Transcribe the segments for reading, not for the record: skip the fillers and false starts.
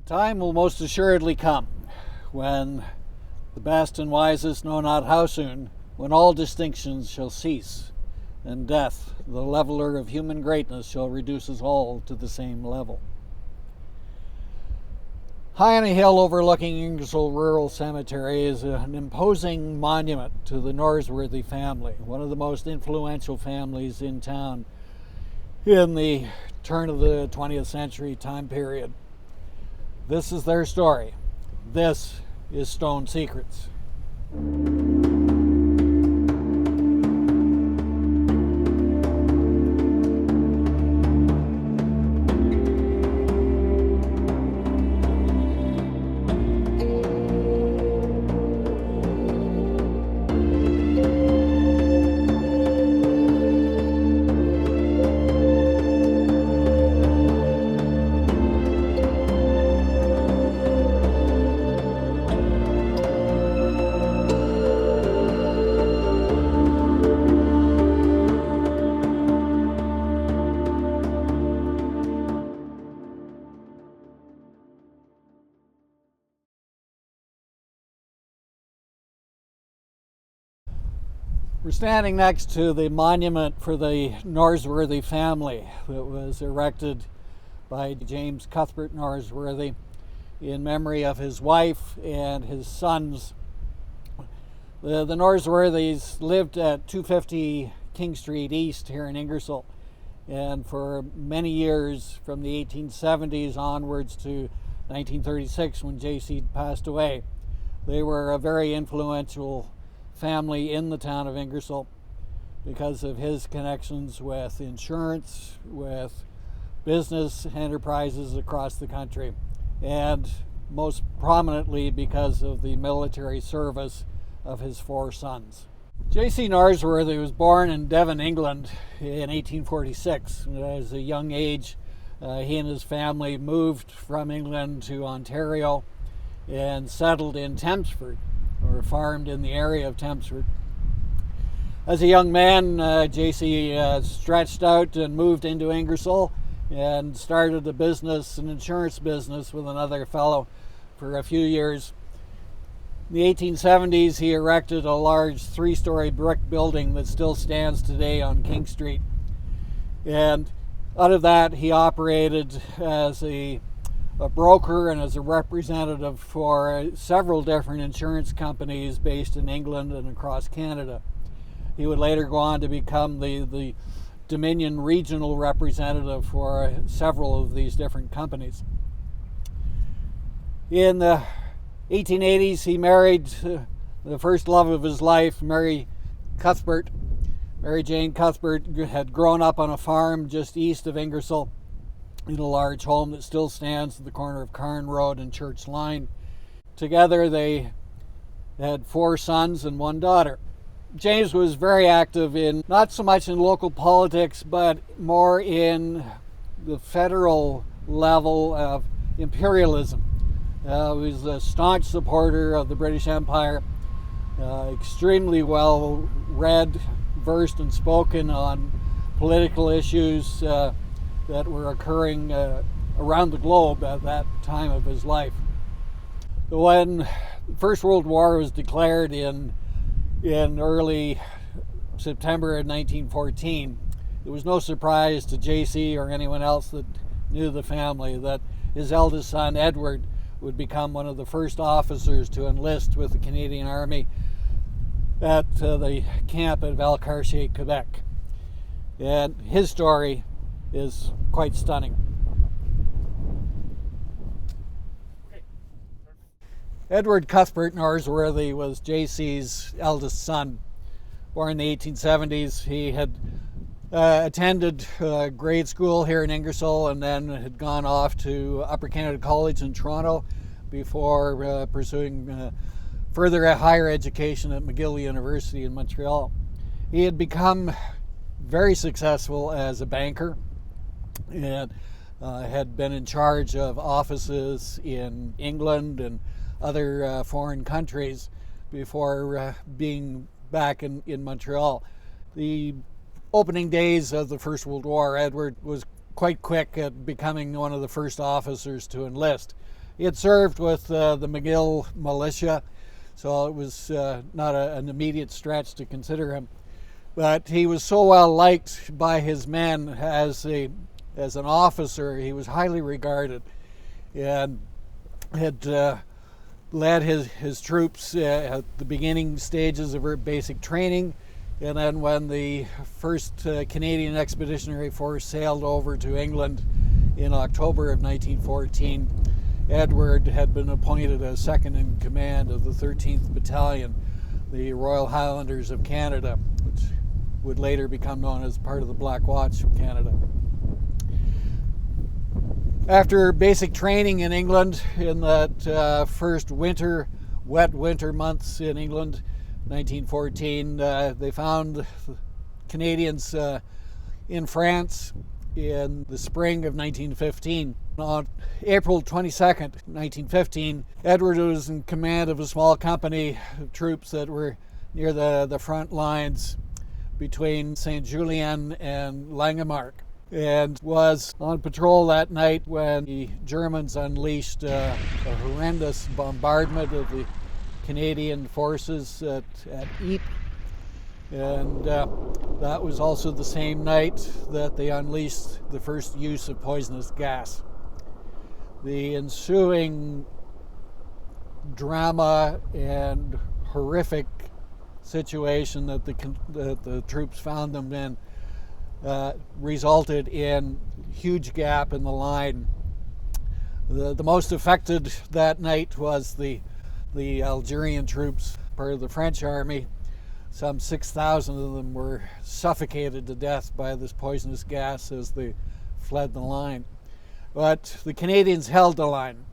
Time will most assuredly come when the best and wisest know not how soon, when all distinctions shall cease, and death, the leveler of human greatness, shall reduce us all to the same level. High on a hill overlooking Ingersoll Rural Cemetery is an imposing monument to the Norsworthy family, one of the most influential families in town in the turn of the 20th century time period. This is their story. This is Stone Secrets. We're standing next to the monument for the Norsworthy family that was erected by James Cuthbert Norsworthy in memory of his wife and his sons. The Norsworthys lived at 250 King Street East here in Ingersoll, and for many years from the 1870s onwards to 1936 when J.C. passed away, they were a very influential family in the town of Ingersoll because of his connections with insurance, with business enterprises across the country, and most prominently because of the military service of his four sons. J.C. Norsworthy was born in Devon, England in 1846. At a young age, he and his family moved from England to Ontario and settled in Tempsford, or farmed in the area of Tempsford. As a young man, J.C. stretched out and moved into Ingersoll and started a business, an insurance business, with another fellow for a few years. In the 1870s, he erected a large three-story brick building that still stands today on King Street. And out of that, he operated as a broker and as a representative for several different insurance companies based in England and across Canada. He would later go on to become the Dominion regional representative for several of these different companies. In the 1880s, he married the first love of his life, Mary Cuthbert. Mary Jane Cuthbert had grown up on a farm just east of Ingersoll in a large home that still stands at the corner of Carn Road and Church Line. Together they had four sons and one daughter. James was very active in, not so much in local politics, but more in the federal level of imperialism. He was a staunch supporter of the British Empire, extremely well read, versed, and spoken on political issues that were occurring around the globe at that time of his life. When the First World War was declared in early September of 1914, it was no surprise to J.C. or anyone else that knew the family that his eldest son, Edward, would become one of the first officers to enlist with the Canadian Army at the camp at Valcartier, Quebec. And his story is quite stunning. Edward Cuthbert Norsworthy was J.C.'s eldest son. Born in the 1870s, he had attended grade school here in Ingersoll and then had gone off to Upper Canada College in Toronto before pursuing further higher education at McGill University in Montreal. He had become very successful as a banker and had been in charge of offices in England and other foreign countries before being back in Montreal. The opening days of the First World War, Edward was quite quick at becoming one of the first officers to enlist. He had served with the McGill militia, so it was not an immediate stretch to consider him. But he was so well liked by his men as an officer. He was highly regarded, and had led his troops at the beginning stages of her basic training. And then when the first Canadian Expeditionary Force sailed over to England in October of 1914, Edward had been appointed as second in command of the 13th Battalion, the Royal Highlanders of Canada, which would later become known as part of the Black Watch of Canada. After basic training in England in that first wet winter months in England, 1914, they found Canadians in France in the spring of 1915. On April 22nd, 1915, Edward was in command of a small company of troops that were near the front lines between Saint Julien and Langemarck, and was on patrol that night when the Germans unleashed a horrendous bombardment of the Canadian forces at Ypres. And that was also the same night that they unleashed the first use of poisonous gas. The ensuing drama and horrific situation that the troops found them in resulted in a huge gap in the line. The most affected that night was the Algerian troops, part of the French army. Some 6,000 of them were suffocated to death by this poisonous gas as they fled the line. But the Canadians held the line,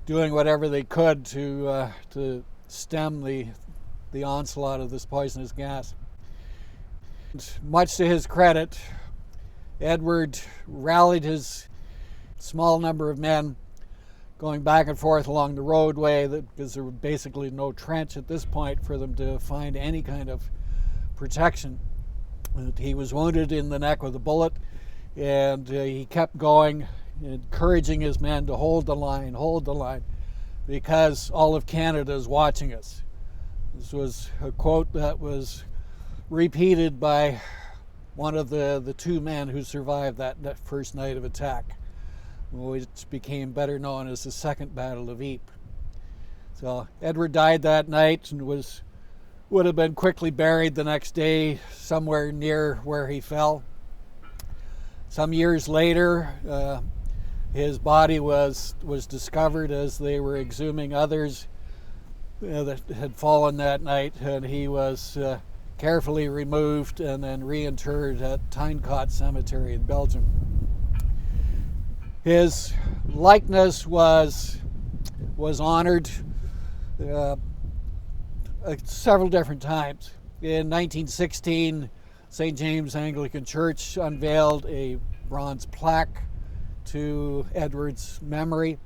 doing whatever they could to stem the onslaught of this poisonous gas. And much to his credit, Edward rallied his small number of men, going back and forth along the roadway because there was basically no trench at this point for them to find any kind of protection. He was wounded in the neck with a bullet, and he kept going, encouraging his men to hold the line, because all of Canada is watching us. This was a quote that was repeated by one of the two men who survived that first night of attack, which became better known as the Second Battle of Ypres. So Edward died that night and would have been quickly buried the next day somewhere near where he fell. Some years later, his body was discovered as they were exhuming others that had fallen that night, and he was carefully removed and then reinterred at Tynecott Cemetery in Belgium. His likeness was honored several different times. In 1916, St. James Anglican Church unveiled a bronze plaque to Edward's memory.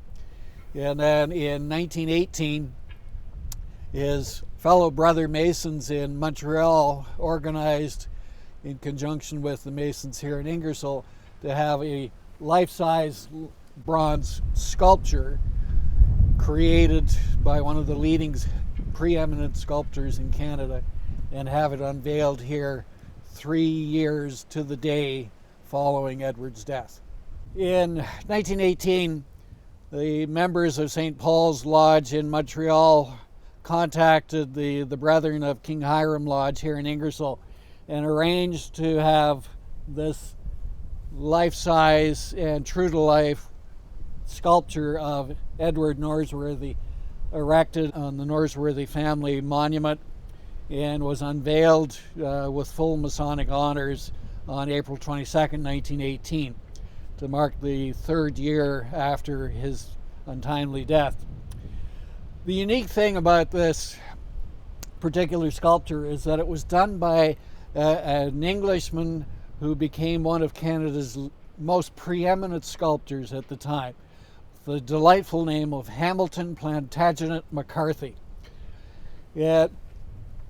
And then in 1918, his fellow brother Masons in Montreal organized, in conjunction with the Masons here in Ingersoll, to have a life-size bronze sculpture created by one of the leading preeminent sculptors in Canada, and have it unveiled here 3 years to the day following Edward's death. In 1918, the members of St. Paul's Lodge in Montreal contacted the Brethren of King Hiram Lodge here in Ingersoll and arranged to have this life-size and true-to-life sculpture of Edward Norsworthy erected on the Norsworthy family monument, and was unveiled with full Masonic honors on April 22nd, 1918, to mark the third year after his untimely death. The unique thing about this particular sculpture is that it was done by an Englishman who became one of Canada's most preeminent sculptors at the time, the delightful name of Hamilton Plantagenet McCarthy. Yet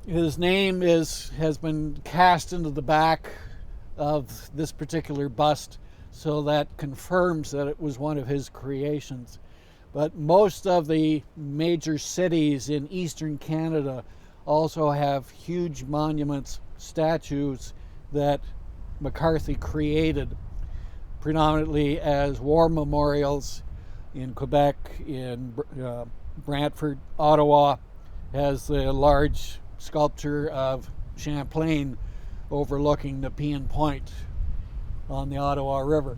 his name has been cast into the back of this particular bust, so that confirms that it was one of his creations. But most of the major cities in eastern Canada also have huge monuments, statues that McCarthy created, predominantly as war memorials in Quebec, in Brantford. Ottawa has the large sculpture of Champlain overlooking Nepean Point on the Ottawa River.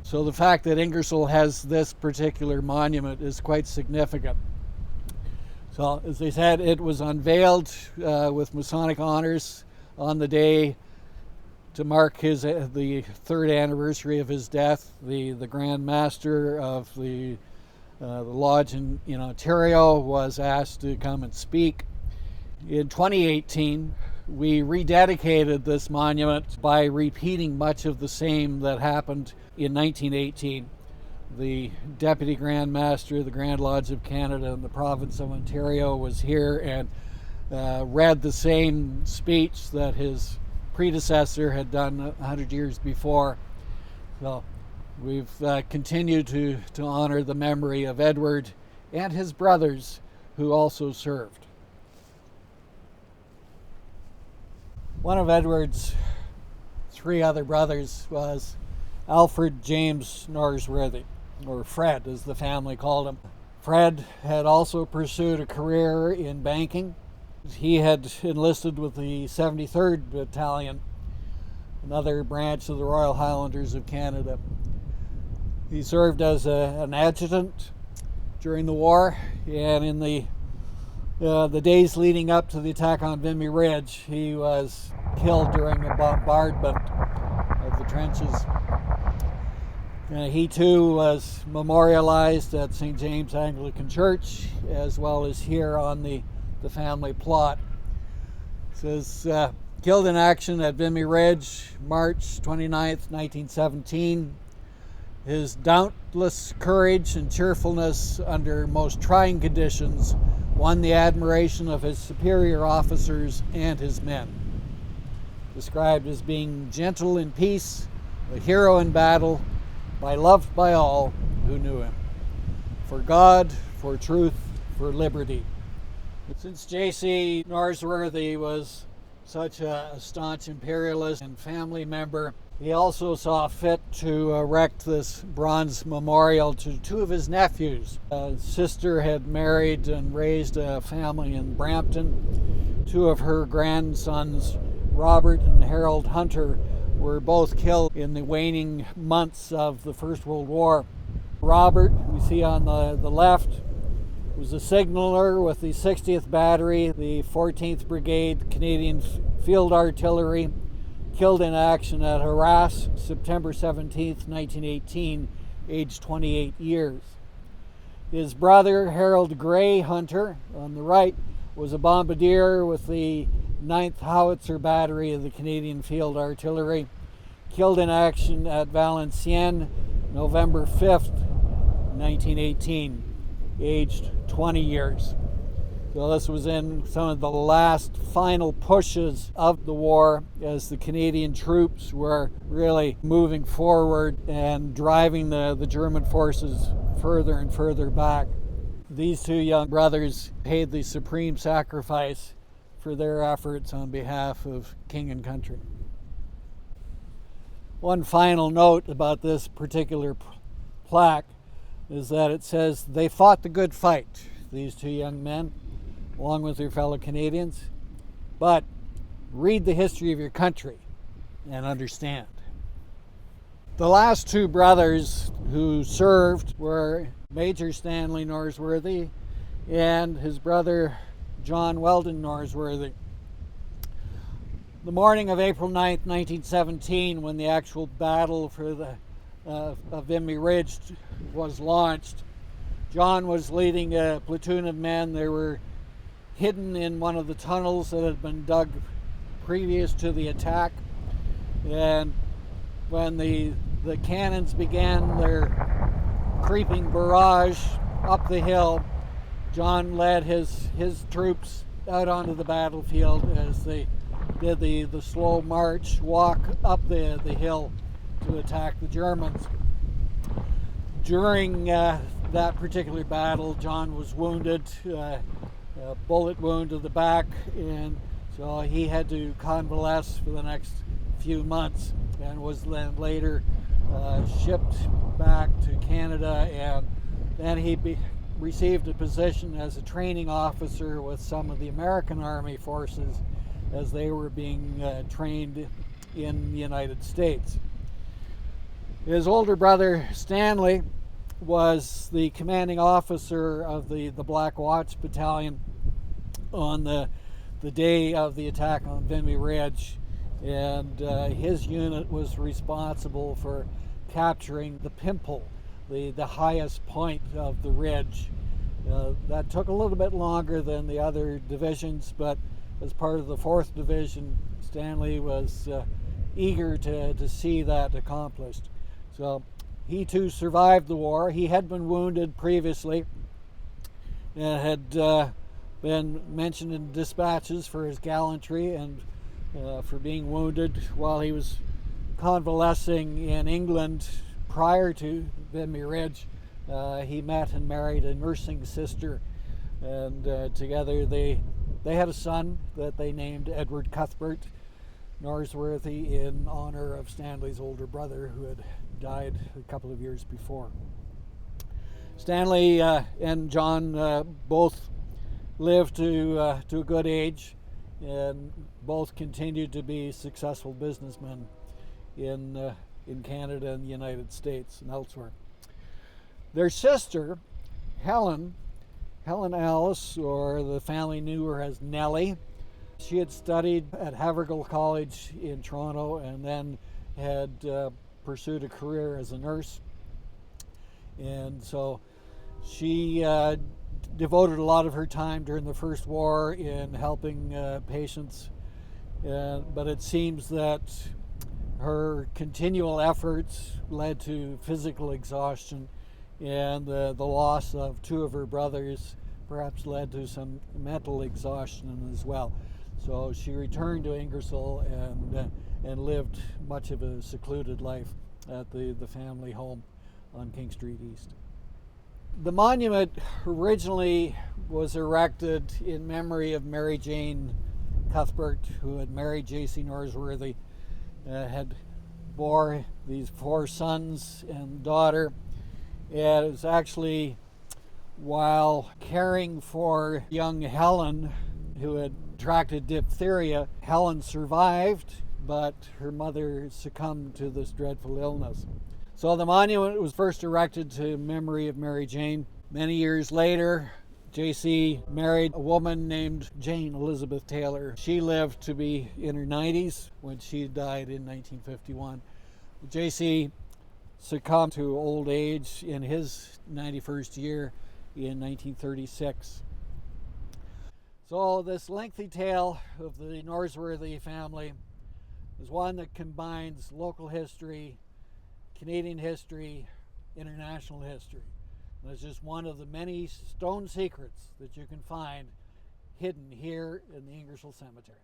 So the fact that Ingersoll has this particular monument is quite significant. So as I said, it was unveiled with Masonic honors on the day to mark the third anniversary of his death. The Grand Master of the lodge in Ontario was asked to come and speak. In 2018, we rededicated this monument by repeating much of the same that happened in 1918. The Deputy Grand Master of the Grand Lodge of Canada in the province of Ontario was here and read the same speech that his predecessor had done 100 years before. So we've continued to honor the memory of Edward and his brothers who also served. One of Edward's three other brothers was Alfred James Norsworthy, or Fred as the family called him. Fred had also pursued a career in banking. He had enlisted with the 73rd Battalion, another branch of the Royal Highlanders of Canada. He served as an adjutant during the war, and in the days leading up to the attack on Vimy Ridge, he was killed during a bombardment of the trenches. He too was memorialized at St. James Anglican Church, as well as here on the family plot. It says, killed in action at Vimy Ridge, March 29th, 1917. His dauntless courage and cheerfulness under most trying conditions won the admiration of his superior officers and his men. Described as being gentle in peace, a hero in battle, beloved by all who knew him. For God, for truth, for liberty. Since J.C. Norsworthy was such a staunch imperialist and family member, he also saw fit to erect this bronze memorial to two of his nephews. His sister had married and raised a family in Brampton. Two of her grandsons, Robert and Harold Hunter, were both killed in the waning months of the First World War. Robert, we see on the left, was a signaller with the 60th Battery, the 14th Brigade Canadian Field Artillery, killed in action at Arras, September 17th, 1918, aged 28 years. His brother, Harold Gray Hunter, on the right, was a bombardier with the 9th Howitzer Battery of the Canadian Field Artillery, killed in action at Valenciennes, November 5th, 1918, aged 20 years. So this was in some of the last final pushes of the war as the Canadian troops were really moving forward and driving the German forces further and further back. These two young brothers paid the supreme sacrifice for their efforts on behalf of King and country. One final note about this particular plaque is that it says they fought the good fight, these two young men, along with their fellow Canadians, but read the history of your country and understand. The last two brothers who served were Major Stanley Norsworthy and his brother John Weldon Norsworthy. The morning of April 9th, 1917, when the actual battle for the of Vimy Ridge was launched, John was leading a platoon of men. They were hidden in one of the tunnels that had been dug previous to the attack, and when the cannons began their creeping barrage up the hill, John led his troops out onto the battlefield as they did the slow march walk up the hill to attack the Germans. During that particular battle, John was wounded, a bullet wound to the back, and so he had to convalesce for the next few months, and was then later shipped back to Canada, and then he received a position as a training officer with some of the American Army forces as they were being trained in the United States. His older brother Stanley was the commanding officer of the Black Watch Battalion on the day of the attack on Vimy Ridge, and his unit was responsible for capturing the Pimple, the highest point of the ridge. That took a little bit longer than the other divisions, but as part of the 4th Division, Stanley was eager to see that accomplished. So he too survived the war. He had been wounded previously and had been mentioned in dispatches for his gallantry and for being wounded while he was convalescing in England prior to Vimy Ridge. He met and married a nursing sister, and together they had a son that they named Edward Cuthbert Norsworthy in honor of Stanley's older brother, who had died a couple of years before. Stanley and John both lived to a good age, and both continued to be successful businessmen in Canada and the United States and elsewhere. Their sister, Helen Alice, or the family knew her as Nellie, she had studied at Havergal College in Toronto and then had pursued a career as a nurse. And so she devoted a lot of her time during the First War in helping patients, but it seems that her continual efforts led to physical exhaustion, and the loss of 2 of her brothers perhaps led to some mental exhaustion as well. So she returned to Ingersoll and lived much of a secluded life at the family home on King Street East. The monument originally was erected in memory of Mary Jane Cuthbert, who had married J.C. Norsworthy, had bore these 4 sons and daughter. And it was actually while caring for young Helen, who had contracted diphtheria. Helen survived, but her mother succumbed to this dreadful illness. So the monument was first erected to memory of Mary Jane. Many years later, J.C. married a woman named Jane Elizabeth Taylor. She lived to be in her 90s when she died in 1951. J.C. succumbed to old age in his 91st year in 1936. So this lengthy tale of the Norsworthy family is one that combines local history, Canadian history, international history. And it's just one of the many stone secrets that you can find hidden here in the Ingersoll Cemetery.